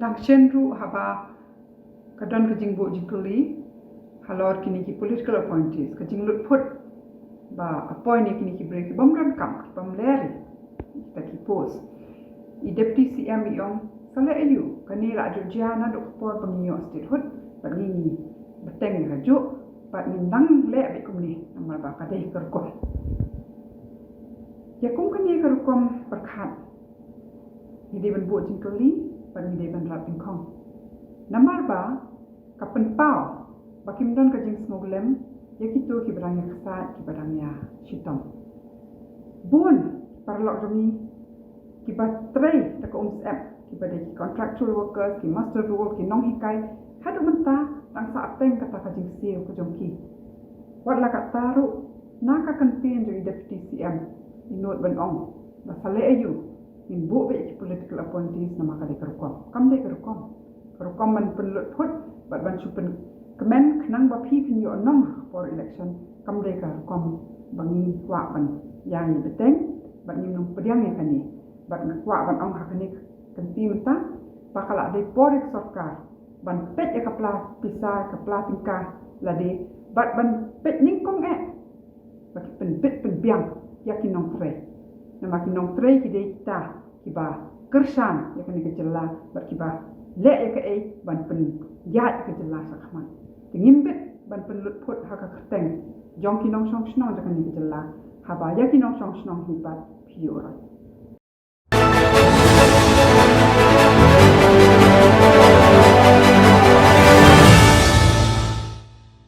dang shenru haba kadon kajing bo jikuli halor kini ki political appointees kajing lut put ba appoint ni kini ki break bomran kam pam leri ta ki post I deputy CM yong sale ayu kani la jurjana dok por pangyo state hut pangi beteng rajo pat mindang le be kumni namal ba kadai kerkom ya kum kani kerkom perkhat ide ban bo jingkoli pan ide ban rapin kong namal ba kapen pau bakim don kajing smoglem ya kitu ki barang ya kesat ki barang ya shitom bun parlok jami ki batrei tak app ki pada ki contractual workers ki master rule ki nong hikai hadu menta tang sa ateng kata kajing siu ko jongki wat la kat taru naka campaign jo deputy CM inot ban ong basale ayu in bo be ki political appointees nama ka de kerkom kam de kerkom man penlut put bat ban supen kemen kenang ba pi pin yo nong for election kam de kerkom bangi wa ban yang ni beteng bat ni nong pediang ya kani bat wa ban ong hakani kanti menta pakala de porik sarkar ban pet ya kapla pisa kapla tingkah lade bat ban pet ningkong baki pen biang yakinong tre nama kinong tre kide kita kiba kersan yakani kejela bat kiba le ya ke ban pen ya kejela sakman tingimbet ban pen lut put haka keteng jong kinong song snong yakani kejela haba yakinong song snong hibat piora